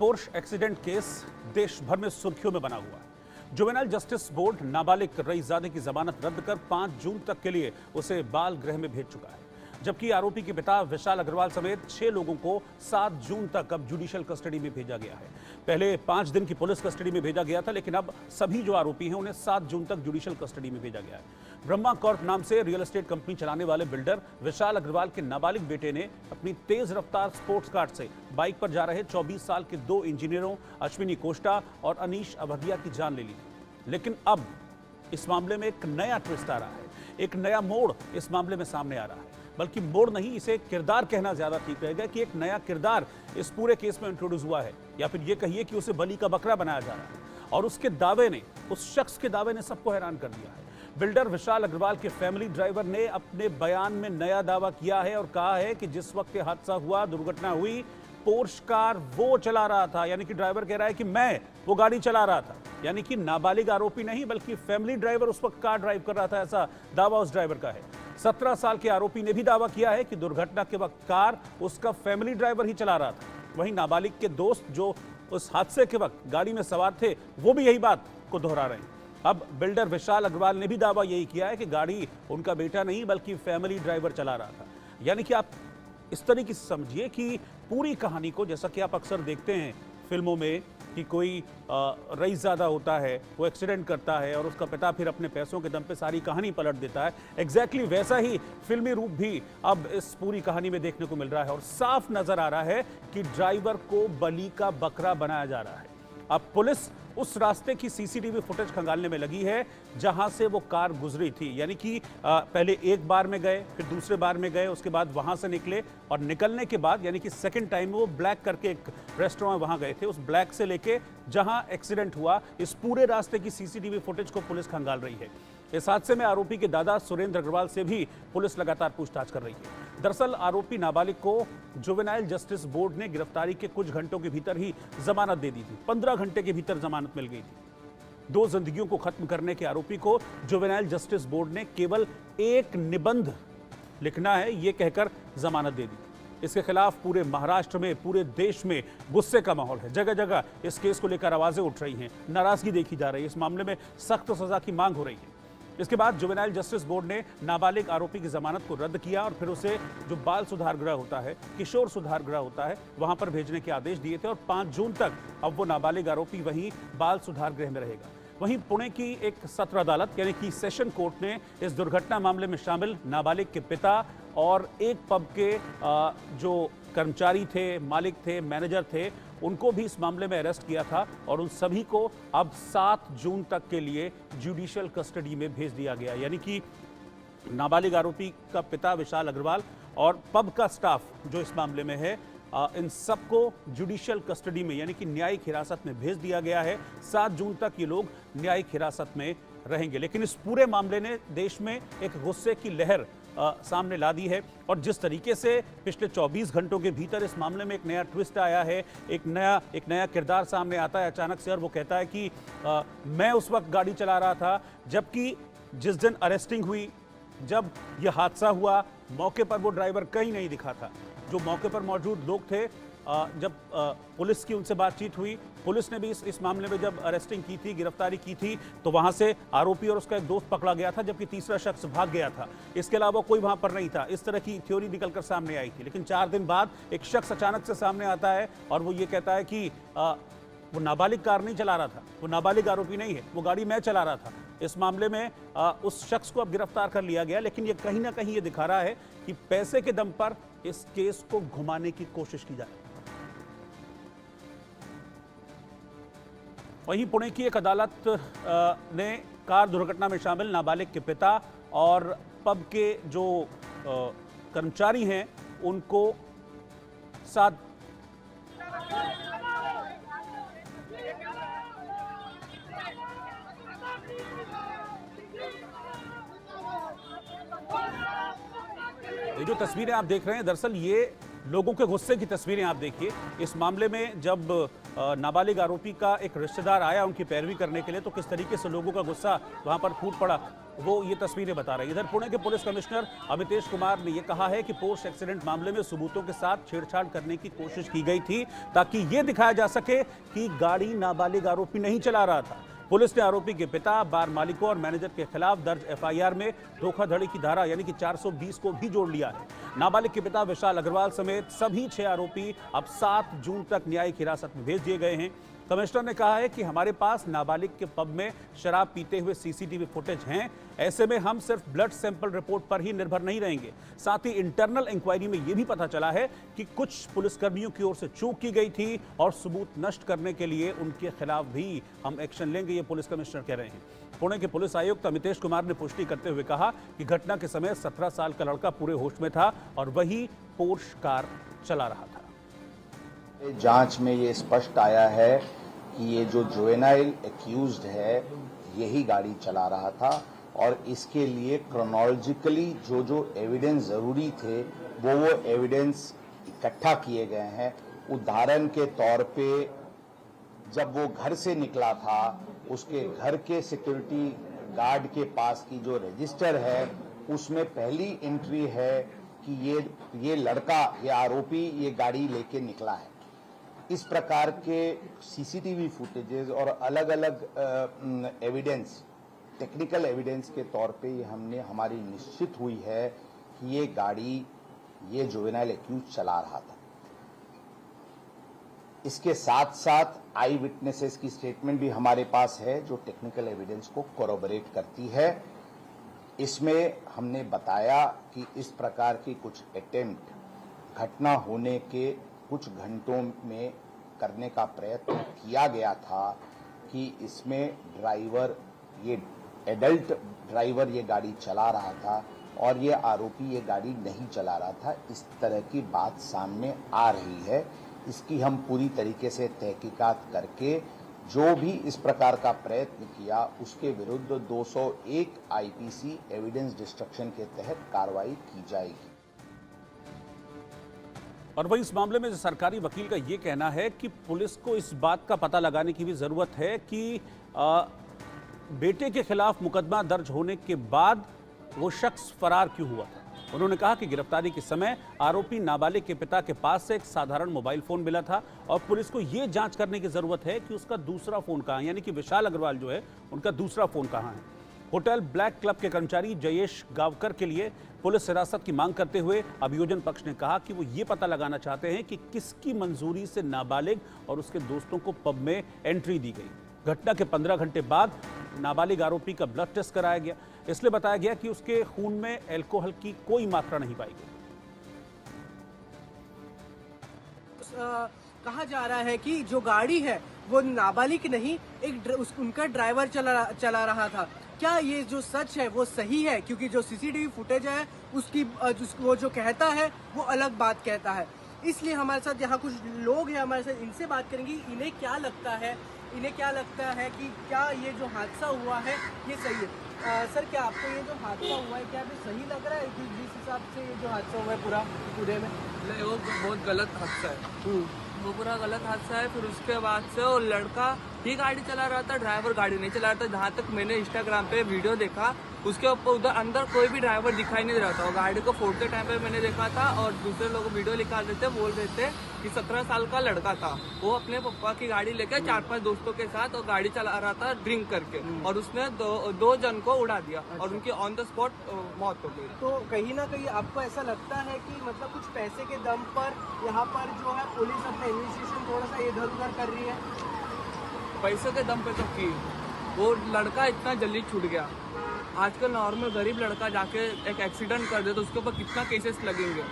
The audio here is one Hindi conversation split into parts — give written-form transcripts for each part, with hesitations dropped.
पोर्श एक्सीडेंट केस देश भर में सुर्खियों में बना हुआ है। जुवेनाइल जस्टिस बोर्ड नाबालिग रईसजादे की जमानत रद्द कर 5 जून तक के लिए उसे बाल गृह में भेज चुका है, जबकि आरोपी के पिता विशाल अग्रवाल समेत 6 लोगों को 7 जून तक अब जुडिशियल कस्टडी में भेजा गया है। पहले 5 दिन की पुलिस कस्टडी में भेजा गया था, लेकिन अब सभी जो आरोपी हैं उन्हें 7 जून तक जुडिशियल कस्टडी में भेजा गया है। ब्रह्मा कॉर्प नाम से रियल एस्टेट कंपनी चलाने वाले बिल्डर विशाल अग्रवाल के नाबालिग बेटे ने अपनी तेज रफ्तार स्पोर्ट्स कार से बाइक पर जा रहे 24 साल के 2 इंजीनियरों अश्विनी कोष्टा और अनीश अभदिया की जान ले ली। लेकिन अब इस मामले में एक नया ट्विस्ट आ रहा है, एक नया मोड़ इस मामले में सामने आ रहा है। बल्कि मोड़ नहीं, इसे किरदार कहना ज्यादा ठीक रहेगा कि एक नया किरदार इस पूरे केस में इंट्रोड्यूस हुआ है, या फिर ये कहिए कि उसे बलि का बकरा बनाया जा रहा है। और उसके दावे ने, उस शख्स के दावे ने सबको हैरान कर दिया है। बिल्डर विशाल अग्रवाल के फैमिली ड्राइवर ने अपने बयान में नया दावा किया है और कहा है कि जिस वक्त ये हादसा हुआ, दुर्घटना हुई, पोर्श कार वो चला रहा था। यानी कि ड्राइवर कह रहा है कि मैं वो गाड़ी चला रहा था, यानी कि नाबालिग आरोपी नहीं बल्कि फैमिली ड्राइवर उस वक्त कार ड्राइव कर रहा था, ऐसा दावा उस ड्राइवर का है। 17 साल के आरोपी ने भी दावा किया है कि दुर्घटना के वक्त कार उसका फैमिली ड्राइवर ही चला रहा था। वहीं नाबालिग के दोस्त जो उस हादसे के वक्त गाड़ी में सवार थे, वो भी यही बात को दोहरा रहे हैं। अब बिल्डर विशाल अग्रवाल ने भी दावा यही किया है कि गाड़ी उनका बेटा नहीं बल्कि फैमिली ड्राइवर चला रहा था। यानी कि आप इस तरीके से समझिए कि पूरी कहानी को, जैसा कि आप अक्सर देखते हैं फिल्मों में कि कोई रईसजादा होता है, वो एक्सीडेंट करता है और उसका पिता फिर अपने पैसों के दम पे सारी कहानी पलट देता है, एग्जैक्टली वैसा ही फिल्मी रूप भी अब इस पूरी कहानी में देखने को मिल रहा है। और साफ नजर आ रहा है कि ड्राइवर को बलि का बकरा बनाया जा रहा है। अब पुलिस उस रास्ते की सीसीटीवी फुटेज खंगालने में लगी है जहां से वो कार गुजरी थी। यानी कि पहले एक बार में गए, फिर दूसरे बार में गए, उसके बाद वहां से निकले और निकलने के बाद यानी कि सेकंड टाइम वो ब्लैक करके एक रेस्टोरेंट वहां गए थे। उस ब्लैक से लेके जहां एक्सीडेंट हुआ, इस पूरे रास्ते की सीसीटीवी फुटेज को पुलिस खंगाल रही है। इस हादसे में आरोपी के दादा सुरेंद्र अग्रवाल से भी पुलिस लगातार पूछताछ कर रही है। दरअसल आरोपी नाबालिग को जुवेनाइल जस्टिस बोर्ड ने गिरफ्तारी के कुछ घंटों के भीतर ही जमानत दे दी थी। 15 घंटे के भीतर जमानत मिल गई थी। 2 जिंदगियों को खत्म करने के आरोपी को जुवेनाइल जस्टिस बोर्ड ने केवल एक निबंध लिखना है ये कहकर जमानत दे दी। इसके खिलाफ पूरे महाराष्ट्र में, पूरे देश में गुस्से का माहौल है। जगह जगह इस केस को लेकर आवाजें उठ रही हैं, नाराजगी देखी जा रही है। इस मामले में सख्त सजा की मांग हो रही है। इसके बाद जुवेनाइल जस्टिस बोर्ड ने नाबालिग आरोपी की जमानत को रद्द किया और फिर उसे जो बाल सुधार गृह होता है, किशोर सुधार गृह होता है, वहां पर भेजने के आदेश दिए थे। और 5 जून तक अब वो नाबालिग आरोपी वहीं बाल सुधार गृह में रहेगा। वहीं पुणे की एक सत्र अदालत यानी कि सेशन कोर्ट ने इस दुर्घटना मामले में शामिल नाबालिग के पिता और एक पब के जो कर्मचारी थे, मालिक थे, मैनेजर थे, उनको भी इस मामले में अरेस्ट किया था और उन सभी को अब 7 जून तक के लिए जुडिशियल कस्टडी में भेज दिया गया। यानी कि नाबालिग आरोपी का पिता विशाल अग्रवाल और पब का स्टाफ जो इस मामले में है, इन सबको जुडिशियल कस्टडी में यानी कि न्यायिक हिरासत में भेज दिया गया है। 7 जून तक ये लोग न्यायिक हिरासत में रहेंगे। लेकिन इस पूरे मामले ने देश में एक गुस्से की लहर सामने ला दी है। और जिस तरीके से पिछले 24 घंटों के भीतर इस मामले में एक नया ट्विस्ट आया है, एक नया किरदार सामने आता है अचानक से, और वो कहता है कि मैं उस वक्त गाड़ी चला रहा था, जबकि जिस दिन अरेस्टिंग हुई, जब यह हादसा हुआ, मौके पर वो ड्राइवर कहीं नहीं दिखा था। जो मौके पर मौजूद लोग थे, जब पुलिस की उनसे बातचीत हुई, पुलिस ने भी इस मामले में जब अरेस्टिंग की थी, गिरफ्तारी की थी, तो वहां से आरोपी और उसका एक दोस्त पकड़ा गया था, जबकि तीसरा शख्स भाग गया था। इसके अलावा कोई वहां पर नहीं था। इस तरह की थ्योरी निकलकर सामने आई थी। लेकिन 4 दिन बाद एक शख्स अचानक से सामने आता है और वो ये कहता है कि वो नाबालिग कार नहीं चला रहा था, वो नाबालिग आरोपी नहीं है, वो गाड़ी मैं चला रहा था। इस मामले में उस शख्स को अब गिरफ्तार कर लिया गया। लेकिन ये कहीं ना कहीं ये दिखा रहा है कि पैसे के दम पर इस केस को घुमाने की कोशिश की जा रही है। वहीं पुणे की एक अदालत ने कार दुर्घटना में शामिल नाबालिग के पिता और पब के जो कर्मचारी हैं उनको 7 ये जो तस्वीरें आप देख रहे हैं, दरअसल ये लोगों के गुस्से की तस्वीरें आप देखिए। इस मामले में जब नाबालिग आरोपी का एक रिश्तेदार आया उनकी पैरवी करने के लिए, तो किस तरीके से लोगों का गुस्सा वहां पर फूट पड़ा। वो ये तस्वीरें बता रही है। इधर पुणे के पुलिस कमिश्नर अमितेश कुमार ने यह कहा है कि पोस्ट एक्सीडेंट मामले में सबूतों के साथ छेड़छाड़ करने की कोशिश की गई थी ताकि यह दिखाया जा सके कि गाड़ी नाबालिग आरोपी नहीं चला रहा था। पुलिस ने आरोपी के पिता, बार मालिकों और मैनेजर के खिलाफ दर्ज एफआईआर में धोखाधड़ी की धारा यानी कि 420 को भी जोड़ लिया है। नाबालिग के पिता विशाल अग्रवाल समेत सभी 6 आरोपी अब 7 जून तक न्यायिक हिरासत में भेज दिए गए हैं। कमिश्नर ने कहा है कि हमारे पास नाबालिग के पब में शराब पीते हुए सीसीटीवी फुटेज हैं। ऐसे में हम सिर्फ ब्लड सैंपल रिपोर्ट पर ही निर्भर नहीं रहेंगे। साथ ही इंटरनल इंक्वायरी में यह भी पता चला है कि कुछ पुलिसकर्मियों की ओर से चूक की गई थी और सबूत नष्ट करने के लिए उनके खिलाफ भी हम एक्शन लेंगे, ये पुलिस कमिश्नर कह रहे हैं। पुणे के पुलिस आयुक्त अमितेश कुमार ने पुष्टि करते हुए कहा कि घटना के समय 17 साल का लड़का पूरे होश में था और वही पोर्श कार चला रहा था। जांच में ये स्पष्ट आया है कि ये जो जुवेनाइल एक्यूज्ड है यही गाड़ी चला रहा था और इसके लिए क्रोनोलॉजिकली जो एविडेंस जरूरी थे वो एविडेंस इकट्ठा किए गए हैं। उदाहरण के तौर पे जब वो घर से निकला था उसके घर के सिक्योरिटी गार्ड के पास की जो रजिस्टर है उसमें पहली एंट्री है कि ये लड़का, ये आरोपी ये गाड़ी लेके निकला है। इस प्रकार के सीसीटीवी फुटेजेस और अलग अलग एविडेंस, टेक्निकल एविडेंस के तौर पे ये हमारी निश्चित हुई है कि ये गाड़ी ये जुवेनाइल एक्यूज चला रहा था। इसके साथ साथ आई विटनेसेस की स्टेटमेंट भी हमारे पास है जो टेक्निकल एविडेंस को कोरोबोरेट करती है। इसमें हमने बताया कि इस प्रकार की कुछ अटेम्प्ट घटना होने के कुछ घंटों में करने का प्रयत्न किया गया था कि इसमें ड्राइवर, ये एडल्ट ड्राइवर ये गाड़ी चला रहा था और ये आरोपी ये गाड़ी नहीं चला रहा था। इस तरह की बात सामने आ रही है। इसकी हम पूरी तरीके से तहकीकात करके जो भी इस प्रकार का प्रयत्न किया उसके विरुद्ध 201 आईपीसी एविडेंस डिस्ट्रक्शन के तहत कार्रवाई की जाएगी। और वही इस मामले में सरकारी वकील का ये कहना है कि पुलिस को इस बात का पता लगाने की भी जरूरत है कि बेटे के खिलाफ मुकदमा दर्ज होने के बाद वो शख्स फरार क्यों हुआ था। उन्होंने कहा कि गिरफ्तारी के समय आरोपी नाबालिग के पिता के पास से एक साधारण मोबाइल फोन मिला था और पुलिस को यह जांच करने की जरूरत है कि उसका दूसरा फोन कहां है, यानी कि विशाल अग्रवाल जो है उनका दूसरा फोन कहां है। होटल ब्लैक क्लब के कर्मचारी जयेश गावकर के लिए पुलिस हिरासत की मांग करते हुए अभियोजन पक्ष ने कहा कि वो ये पता लगाना चाहते हैं कि किसकी मंजूरी से नाबालिग और उसके दोस्तों को पब में एंट्री दी गई। घटना के 15 घंटे बाद नाबालिग आरोपी का ब्लड टेस्ट कराया गया। इसलिए बताया गया कि उसके खून में अल्कोहल की कोई मात्रा नहीं पाई गई। कहा जा रहा है कि जो गाड़ी है वो नाबालिग नहीं, उनका ड्राइवर चला रहा था। क्या ये जो सच है वो सही है? क्योंकि जो सीसीटीवी फुटेज है उसकी वो जो कहता है वो अलग बात कहता है। इसलिए हमारे साथ यहाँ कुछ लोग हैं, हमारे साथ इनसे बात करेंगे। इन्हें क्या लगता है कि क्या ये जो हादसा हुआ है ये सही है? सर, क्या आपको ये जो हादसा हुआ है क्या अभी सही लग रहा है कि जिस हिसाब से ये जो हादसा हुआ है पूरे में? नहीं, वो बहुत गलत हादसा है। वो पूरा गलत हादसा है। फिर उसके बाद से वो लड़का ही गाड़ी चला रहा था, ड्राइवर गाड़ी नहीं चला रहा था। जहाँ तक मैंने इंस्टाग्राम पे वीडियो देखा उसके ऊपर उधर अंदर कोई भी ड्राइवर दिखाई नहीं दे रहा था। वो गाड़ी को फोड़ते टाइम पे मैंने देखा था और दूसरे लोग वीडियो निकाल रहे थे, बोल रहे थे कि 17 साल का लड़का था। वो अपने पप्पा की गाड़ी लेकर 4-5 दोस्तों के साथ वो गाड़ी चला रहा था ड्रिंक करके और उसने दो जन को उड़ा दिया और उनकी ऑन द स्पॉट मौत हो गई। तो कहीं ना कहीं आपको ऐसा लगता है कि मतलब कुछ पैसे के दम पर यहाँ पर जो है पुलिस अपना इन्वेस्टिगेशन थोड़ा सा इधर उधर कर रही है? पैसे के दम पे तो की वो लड़का इतना जल्दी छूट गया। आजकल नॉर्मल गरीब लड़का जाके एक एक्सीडेंट कर दे तो उसके ऊपर कितना केसेस लगेंगे,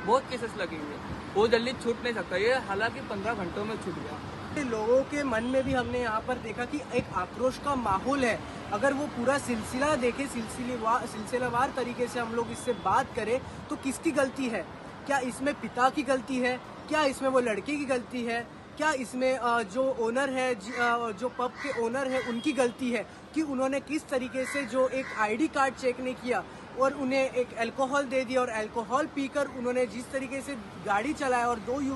बहुत केसेस लगेंगे। वो जल्दी छूट नहीं सकता। ये हालांकि 15 घंटों में छूट गया। लोगों के मन में भी हमने यहाँ पर देखा कि एक आक्रोश का माहौल है। अगर वो पूरा सिलसिला देखें, सिलसिलावार तरीके से हम लोग इससे बात करें तो किसकी गलती है? क्या इसमें पिता की गलती है? क्या इसमें वो लड़के की गलती है? क्या इसमें जो ओनर है, जो पब के ओनर है, उनकी गलती है कि उन्होंने किस तरीके से जो एक आईडी कार्ड चेक नहीं किया और उन्हें एक अल्कोहल दे दिया और अल्कोहल पीकर उन्होंने जिस तरीके से गाड़ी चलाया और 2